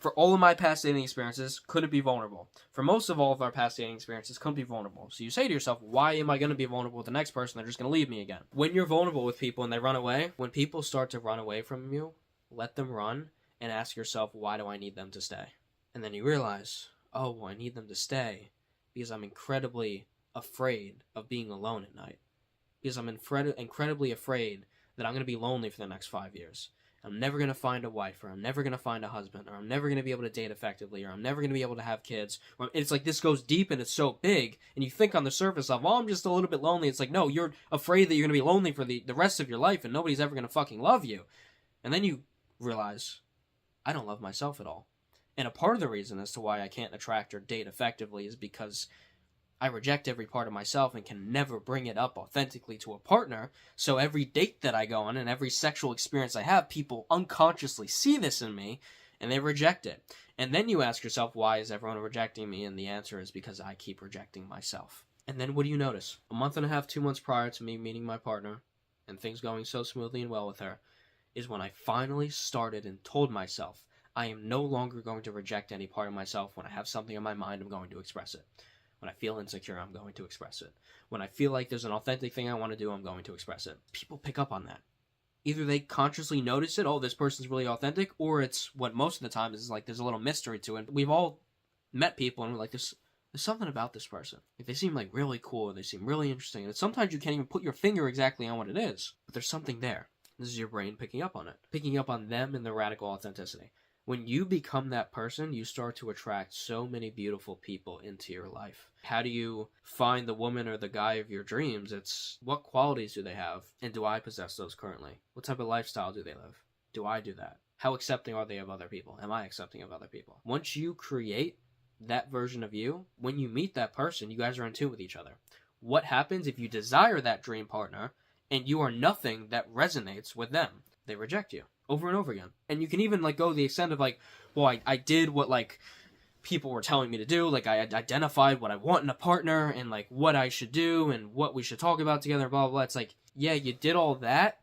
For all of my past dating experiences, couldn't be vulnerable. For most of all of our past dating experiences, couldn't be vulnerable. So you say to yourself, why am I going to be vulnerable with the next person? They're just going to leave me again. When you're vulnerable with people and they run away, when people start to run away from you, let them run and ask yourself, why do I need them to stay? And then you realize, oh, well, I need them to stay because I'm incredibly afraid of being alone at night. Because I'm incredibly afraid that I'm going to be lonely for the next 5 years. I'm never going to find a wife, or I'm never going to find a husband, or I'm never going to be able to date effectively, or I'm never going to be able to have kids. Or it's like this goes deep and it's so big, and you think on the surface of, oh, I'm just a little bit lonely. It's like, no, you're afraid that you're going to be lonely for the rest of your life, and nobody's ever going to fucking love you. And then you realize, I don't love myself at all. And a part of the reason as to why I can't attract or date effectively is because I reject every part of myself and can never bring it up authentically to a partner. So every date that I go on and every sexual experience I have, people unconsciously see this in me and they reject it. And then you ask yourself, why is everyone rejecting me? And the answer is because I keep rejecting myself. And then what do you notice? A month and a half, 2 months prior to me meeting my partner and things going so smoothly and well with her is when I finally started and told myself, I am no longer going to reject any part of myself. When I have something on my mind, I'm going to express it. When I feel insecure, I'm going to express it. When I feel like there's an authentic thing I want to do, I'm going to express it. People pick up on that. Either they consciously notice it, oh, this person's really authentic, or it's what most of the time is like there's a little mystery to it. We've all met people and we're like, there's something about this person. Like, they seem like really cool, or they seem really interesting. And sometimes you can't even put your finger exactly on what it is, but there's something there. This is your brain picking up on it. Picking up on them and their radical authenticity. When you become that person, you start to attract so many beautiful people into your life. How do you find the woman or the guy of your dreams? It's what qualities do they have, and do I possess those currently? What type of lifestyle do they live? Do I do that? How accepting are they of other people? Am I accepting of other people? Once you create that version of you, when you meet that person, you guys are in tune with each other. What happens if you desire that dream partner and you are nothing that resonates with them? They reject you over and over again. And you can even like go to the extent of like, well, I did what like people were telling me to do. Like, I identified what I want in a partner and like what I should do and what we should talk about together, blah, blah, blah. It's like, yeah, you did all that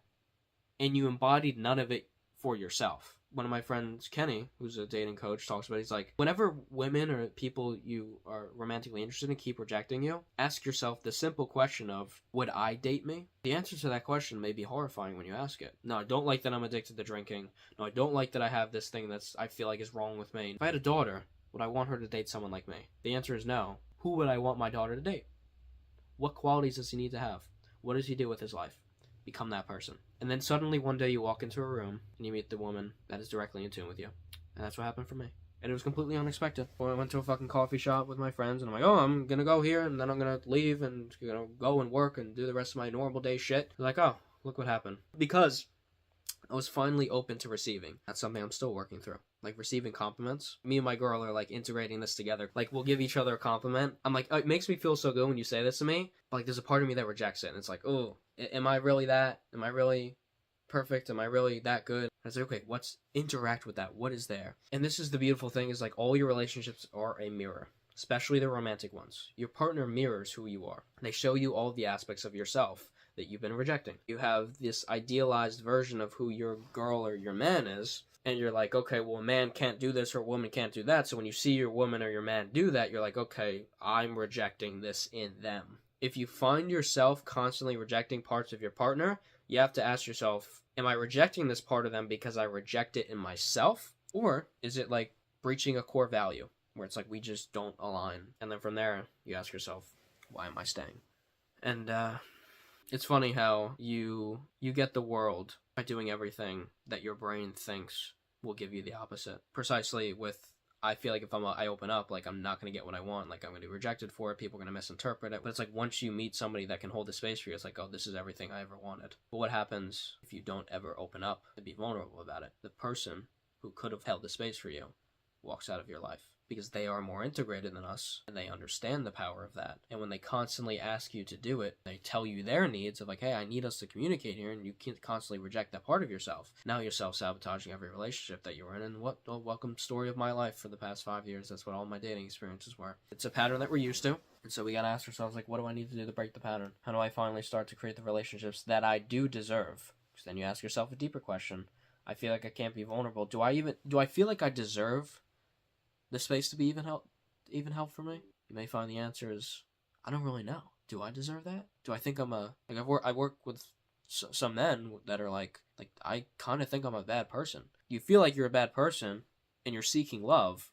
and you embodied none of it for yourself. One of my friends, Kenny, who's a dating coach, talks about it. He's like, whenever women or people you are romantically interested in keep rejecting you, ask yourself the simple question of, would I date me? The answer to that question may be horrifying when you ask it. No, I don't like that I'm addicted to drinking. No, I don't like that I have this thing that's I feel like is wrong with me. If I had a daughter, would I want her to date someone like me? The answer is no. Who would I want my daughter to date? What qualities does he need to have? What does he do with his life? Become that person. And then suddenly one day you walk into a room and you meet the woman that is directly in tune with you. And that's what happened for me. And it was completely unexpected. Well, I went to a fucking coffee shop with my friends and I'm like, oh, I'm gonna go here and then I'm gonna leave and go and work and do the rest of my normal day shit. They're like, oh, look what happened. Because I was finally open to receiving. That's something I'm still working through. Like, receiving compliments. Me and my girl are, like, integrating this together. Like, we'll give each other a compliment. I'm like, oh, it makes me feel so good when you say this to me. But, like, there's a part of me that rejects it. And it's like, oh, am I really that? Am I really perfect? Am I really that good? I say, okay, let's interact with that. What is there? And this is the beautiful thing, is, like, all your relationships are a mirror. Especially the romantic ones. Your partner mirrors who you are. They show you all the aspects of yourself that you've been rejecting. You have this idealized version of who your girl or your man is, and you're like, okay, well, a man can't do this or a woman can't do that. So when you see your woman or your man do that, you're like, okay, I'm rejecting this in them. If you find yourself constantly rejecting parts of your partner, you have to ask yourself, am I rejecting this part of them because I reject it in myself? Or is it like breaching a core value where it's like we just don't align? And then from there, you ask yourself, why am I staying? And it's funny how you get the world by doing everything that your brain thinks will give you the opposite. Precisely with, I feel like if I open up, like, I'm not going to get what I want. Like, I'm going to be rejected for it. People are going to misinterpret it. But it's like, once you meet somebody that can hold the space for you, it's like, oh, this is everything I ever wanted. But what happens if you don't ever open up and be vulnerable about it? The person who could have held the space for you walks out of your life. Because they are more integrated than us, and they understand the power of that. And when they constantly ask you to do it, they tell you their needs of like, hey, I need us to communicate here, and you can't constantly reject that part of yourself. Now you're self-sabotaging every relationship that you were in, and what a welcome story of my life for the past 5 years. That's what all my dating experiences were. It's a pattern that we're used to, and so we gotta ask ourselves, like, what do I need to do to break the pattern? How do I finally start to create the relationships that I do deserve? Because then you ask yourself a deeper question. I feel like I can't be vulnerable. Do I feel like I deserve the space to be even help for me? You may find the answer is, I don't really know. Do I deserve that? Do I think I'm a like I work with some men that are like I kind of think I'm a bad person. You feel like you're a bad person, and you're seeking love.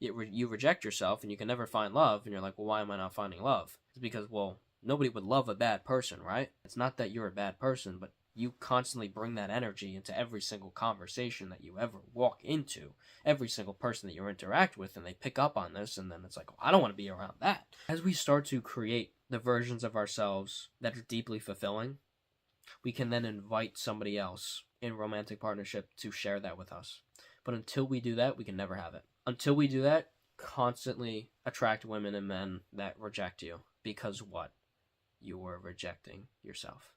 You reject yourself, and you can never find love, and you're like, well, why am I not finding love? It's because, well, nobody would love a bad person, right? It's not that you're a bad person, but you constantly bring that energy into every single conversation that you ever walk into, every single person that you interact with, and they pick up on this, and then it's like, oh, I don't want to be around that. As we start to create the versions of ourselves that are deeply fulfilling, we can then invite somebody else in romantic partnership to share that with us. But until we do that, we can never have it. Until we do that, constantly attract women and men that reject you. Because what? You were rejecting yourself.